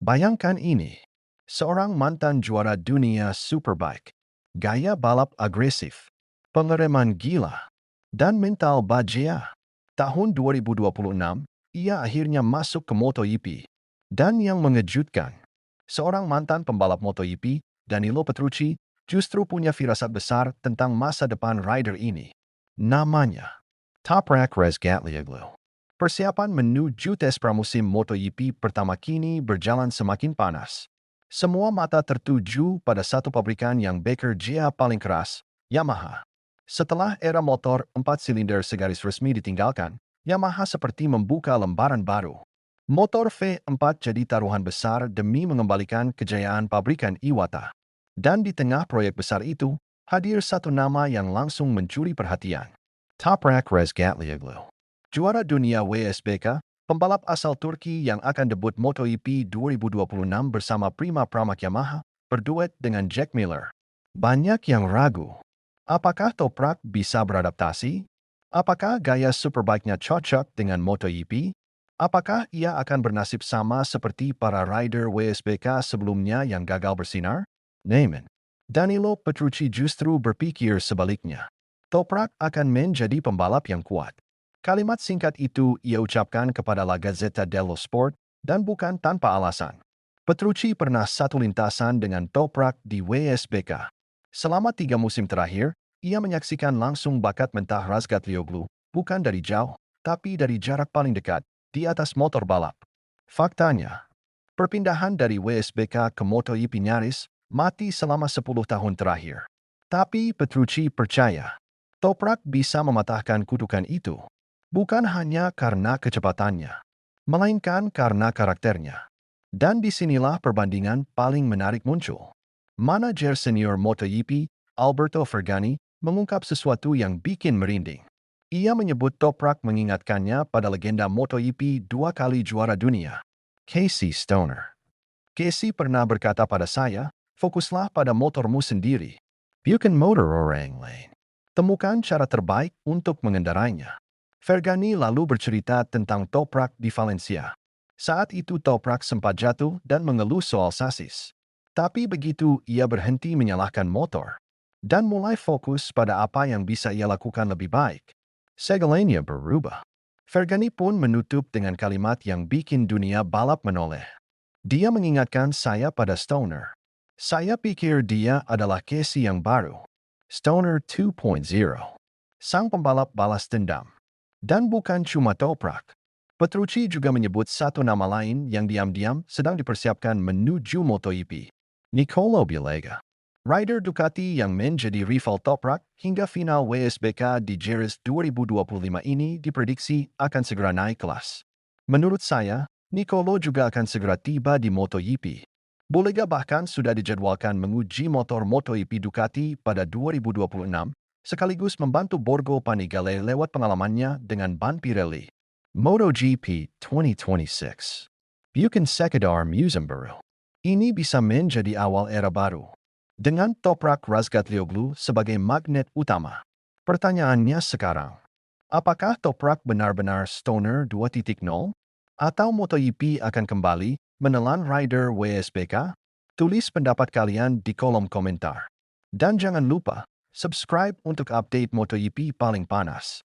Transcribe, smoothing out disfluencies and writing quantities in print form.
Bayangkan ini, seorang mantan juara dunia Superbike, gaya balap agresif, pengereman gila, dan mental baja. Tahun 2026, ia akhirnya masuk ke MotoGP. Dan yang mengejutkan, seorang mantan pembalap MotoGP, Danilo Petrucci, justru punya firasat besar tentang masa depan rider ini. Namanya, Toprak Razgatlioglu. Persiapan menuju tes pramusim MotoGP pertama kini berjalan semakin panas. Semua mata tertuju pada satu pabrikan yang bekerja paling keras, Yamaha. Setelah era motor 4 silinder segaris resmi ditinggalkan, Yamaha seperti membuka lembaran baru. Motor V4 jadi taruhan besar demi mengembalikan kejayaan pabrikan Iwata. Dan di tengah proyek besar itu, hadir satu nama yang langsung mencuri perhatian. Toprak Razgatlioglu. Juara dunia WSBK, pembalap asal Turki yang akan debut MotoGP 2026 bersama Prima Pramac Yamaha, berduet dengan Jack Miller. Banyak yang ragu. Apakah Toprak bisa beradaptasi? Apakah gaya Superbike-nya cocok dengan MotoGP? Apakah ia akan bernasib sama seperti para rider WSBK sebelumnya yang gagal bersinar? Naaman. Danilo Petrucci justru berpikir sebaliknya. Toprak akan menjadi pembalap yang kuat. Kalimat singkat itu ia ucapkan kepada La Gazzetta dello Sport dan bukan tanpa alasan. Petrucci pernah satu lintasan dengan Toprak di WSBK. Selama 3 musim terakhir, ia menyaksikan langsung bakat mentah Razgatlioglu, bukan dari jauh, tapi dari jarak paling dekat, di atas motor balap. Faktanya, perpindahan dari WSBK ke MotoGP nyaris mati selama 10 tahun terakhir. Tapi Petrucci percaya, Toprak bisa mematahkan kutukan itu. Bukan hanya karena kecepatannya, melainkan karena karakternya. Dan disinilah perbandingan paling menarik muncul. Manajer senior MotoGP, Alberto Fergani, mengungkap sesuatu yang bikin merinding. Ia menyebut Toprak mengingatkannya pada legenda MotoGP 2 kali juara dunia, Casey Stoner. Casey pernah berkata pada saya, fokuslah pada motormu sendiri. Bukan motor orang lain. Temukan cara terbaik untuk mengendarainya. Fergani lalu bercerita tentang Toprak di Valencia. Saat itu Toprak sempat jatuh dan mengeluh soal sasis. Tapi begitu ia berhenti menyalahkan motor dan mulai fokus pada apa yang bisa ia lakukan lebih baik, segalanya berubah. Fergani pun menutup dengan kalimat yang bikin dunia balap menoleh. Dia mengingatkan saya pada Stoner. Saya pikir dia adalah Casey yang baru. Stoner 2.0. Sang pembalap balas dendam. Dan bukan cuma Toprak. Petrucci juga menyebut satu nama lain yang diam-diam sedang dipersiapkan menuju MotoGP. Nicolo Bilega. Rider Ducati yang menjadi rival Toprak hingga final WSBK di Jerez 2025 ini diprediksi akan segera naik kelas. Menurut saya, Nicolo juga akan segera tiba di MotoGP. Bilega bahkan sudah dijadwalkan menguji motor MotoGP Ducati pada 2026, sekaligus membantu Borgo Panigale lewat pengalamannya dengan ban Pirelli. MotoGP 2026. Bukan sekedar musim baru. Ini bisa menjadi awal era baru. Dengan Toprak Razgatlioglu sebagai magnet utama. Pertanyaannya sekarang, apakah Toprak benar-benar Stoner 2.0? Atau MotoGP akan kembali menelan rider WSBK? Tulis pendapat kalian di kolom komentar. Dan jangan lupa, subscribe untuk update MotoGP paling panas.